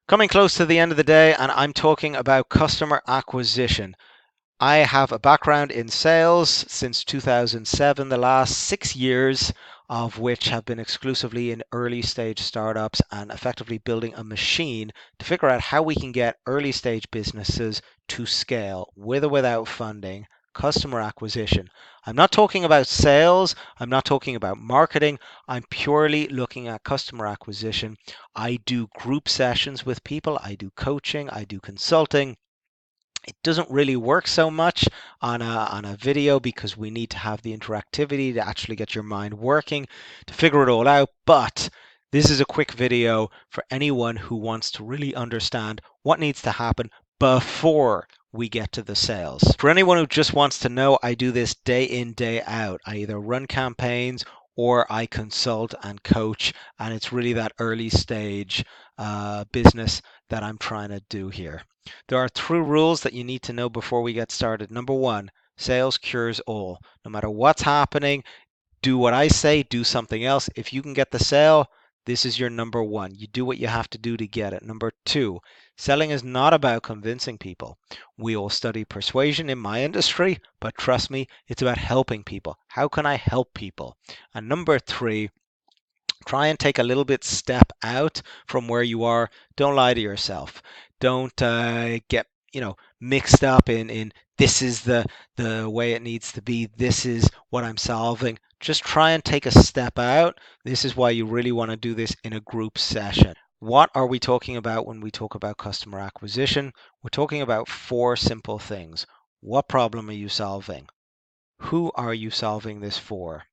Coming close to the end of the day, and I'm talking about customer acquisition. I have a background in sales since 2007, the last 6 years of which have been exclusively in early stage startups and effectively building a machine to figure out how we can get early stage businesses to scale with or without funding. Customer acquisition. I'm not talking about sales. I'm not talking about marketing. I'm purely looking at customer acquisition. I do group sessions with people. I do coaching. I do consulting. It doesn't really work so much on a video because we need to have the interactivity to actually get your mind working to figure it all out. But this is a quick video for anyone who wants to really understand what needs to happen before we get to the sales. For anyone who just wants to know, I do this day in, day out. I either run campaigns or I consult and coach, and it's really that early stage business that I'm trying to do here. There are three rules that you need to know before we get started. Number one, sales cures all. No matter what's happening, do what I say, do something else. If you can get the sale, this is your number one. You do what you have to do to get it. Number two, selling is not about convincing people. We all study persuasion in my industry, but trust me, it's about helping people. How can I help people? And number three, try and take a little bit step out from where you are. Don't lie to yourself. Don't get mixed up in this is the way it needs to be. This is what I'm solving. Just try and take a step out. This is why you really want to do this in a group session. What are we talking about when we talk about customer acquisition? We're talking about four simple things. What problem are you solving? Who are you solving this for?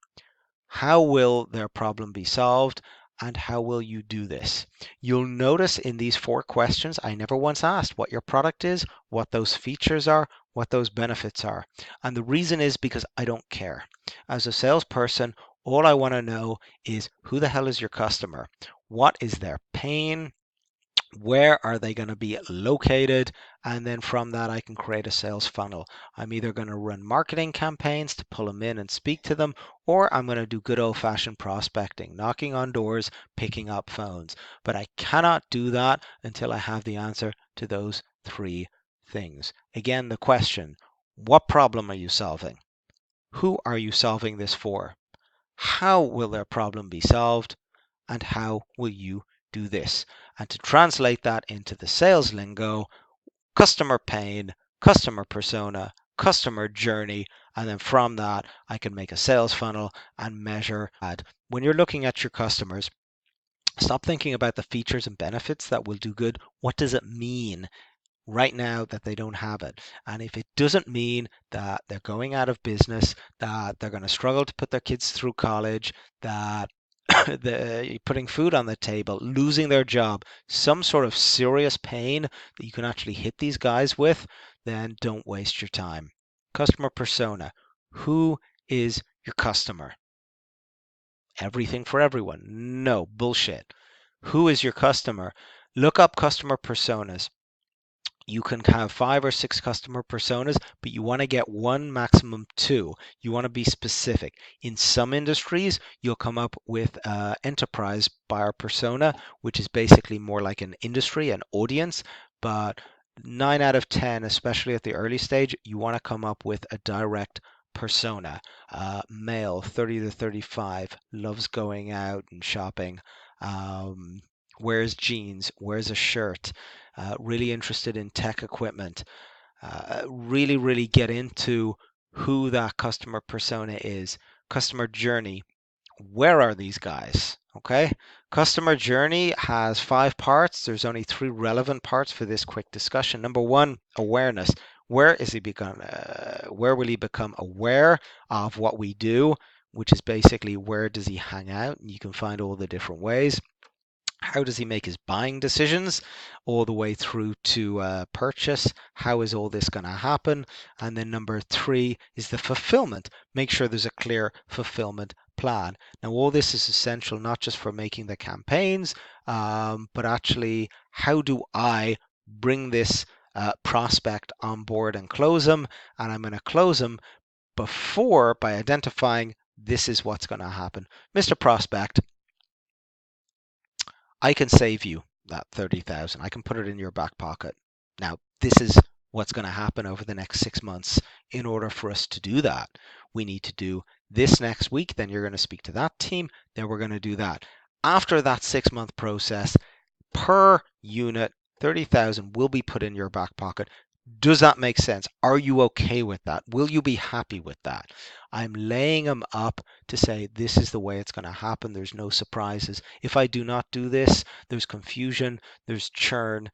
How will their problem be solved? And how will you do this? You'll notice in these four questions, I never once asked what your product is, what those features are, what those benefits are. And the reason is because I don't care. As a salesperson, all I want to know is who the hell is your customer? What is their pain? Where are they going to be located? And then from that, I can create a sales funnel. I'm either going to run marketing campaigns to pull them in and speak to them, or I'm going to do good old fashioned prospecting, knocking on doors, picking up phones. But I cannot do that until I have the answer to those three things. Again, the question, what problem are you solving? Who are you solving this for? How will their problem be solved? And how will you do this? And to translate that into the sales lingo, customer pain, customer persona, customer journey, and then from that, I can make a sales funnel and measure ad. When you're looking at your customers, stop thinking about the features and benefits that will do good. What does it mean right now that they don't have it? And if it doesn't mean that they're going out of business, that they're going to struggle to put their kids through college, that putting food on the table, losing their job, some sort of serious pain that you can actually hit these guys with, then don't waste your time. Customer persona. Who is your customer? Everything for everyone. No, bullshit. Who is your customer? Look up customer personas. You can have 5 or 6 customer personas, but you want to get one, maximum two. You want to be specific. In some industries, you'll come up with enterprise buyer persona, which is basically more like an industry, an audience. But 9 out of 10, especially at the early stage, you want to come up with a direct persona. Male, 30 to 35, loves going out and shopping. Wears jeans, wears a shirt, really interested in tech equipment, really get into who that customer persona is. Customer journey, where are these guys? Okay, customer journey has 5 parts. There's only 3 relevant parts for this quick discussion. Number one, awareness. Where will he become aware of what we do, which is basically where does he hang out? And you can find all the different ways. How does he make his buying decisions all the way through to purchase? How is all this going to happen? And then number 3 is the fulfillment. Make sure there's a clear fulfillment plan. Now, all this is essential not just for making the campaigns, but actually, how do I bring this prospect on board and close them? And I'm going to close them by identifying this is what's going to happen. Mr. Prospect, I can save you. that 30,000. I can put it in your back pocket. Now, this is what's going to happen over the next 6 months. In order for us to do that, we need to do this next week. Then you're going to speak to that team. Then we're going to do that. After that 6 month process, per unit, 30,000 will be put in your back pocket. Does that make sense? Are you okay with that? Will you be happy with that? I'm laying them up to say this is the way it's going to happen. There's no surprises. If I do not do this, there's confusion, there's churn.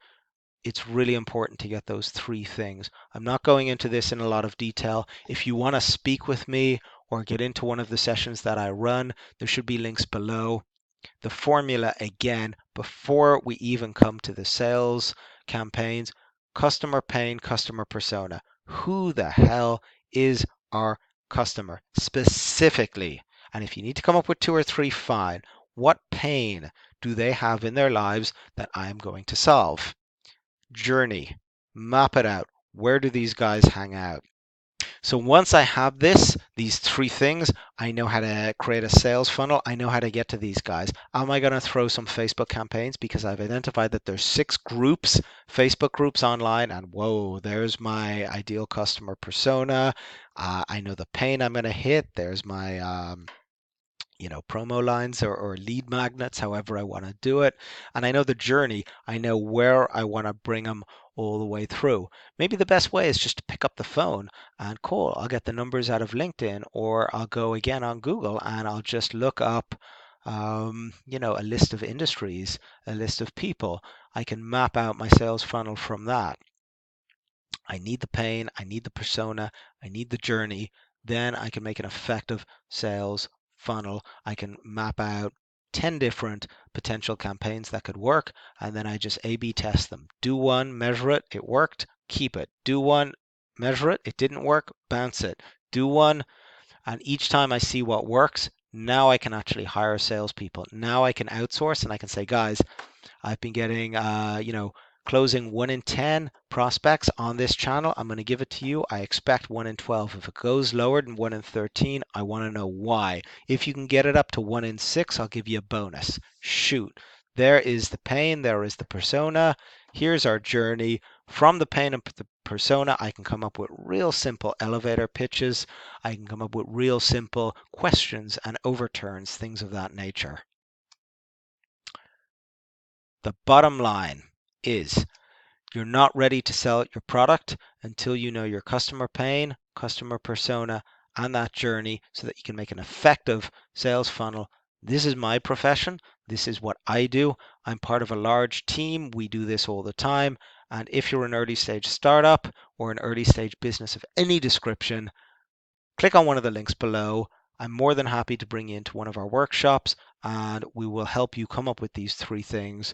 It's really important to get those three things. I'm not going into this in a lot of detail. If you want to speak with me or get into one of the sessions that I run, there should be links below. The formula again, before we even come to the sales campaigns: customer pain, customer persona. Who the hell is our customer specifically? And if you need to come up with two or three, fine. What pain do they have in their lives that I'm going to solve? Journey, map it out. Where do these guys hang out? So once I have these three things, I know how to create a sales funnel. I know how to get to these guys. Am I going to throw some Facebook campaigns? Because I've identified that there's 6 Facebook groups online, and whoa, there's my ideal customer persona. I know the pain I'm going to hit. There's my promo lines or lead magnets, however I want to do it. And I know the journey. I know where I want to bring them all the way through. Maybe the best way is just to pick up the phone and call. I'll get the numbers out of LinkedIn, or I'll go again on Google and I'll just look up a list of industries, a list of people. I can map out my sales funnel from that. I need the pain, I need the persona, I need the journey. Then I can make an effective sales funnel. I can map out 10 different potential campaigns that could work, and then I just A/B test them. Do one, measure it, it worked, keep it. Do one, measure it, it didn't work, bounce it. Do one, and each time I see what works, now I can actually hire salespeople. Now I can outsource and I can say, guys, I've been getting, closing 1 in 10 prospects on this channel. I'm going to give it to you. I expect 1 in 12. If it goes lower than 1 in 13, I want to know why. If you can get it up to 1 in 6, I'll give you a bonus. Shoot. There is the pain. There is the persona. Here's our journey. From the pain and the persona, I can come up with real simple elevator pitches. I can come up with real simple questions and overturns, things of that nature. The bottom line is you're not ready to sell your product until you know your customer pain, customer persona, and that journey so that you can make an effective sales funnel. This is my profession. This is what I do. I'm part of a large team. We do this all the time. And if you're an early stage startup or an early stage business of any description, click on one of the links below. I'm more than happy to bring you into one of our workshops, and we will help you come up with these three things.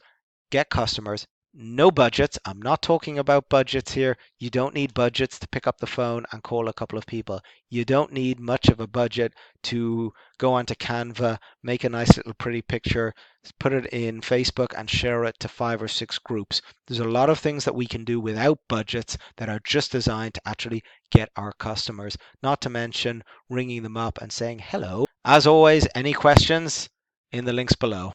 Get customers, no budgets. I'm not talking about budgets here. You don't need budgets to pick up the phone and call a couple of people. You don't need much of a budget to go onto Canva, make a nice little pretty picture, put it in Facebook and share it to 5 or 6 groups. There's a lot of things that we can do without budgets that are just designed to actually get our customers, not to mention ringing them up and saying hello. As always, any questions in the links below.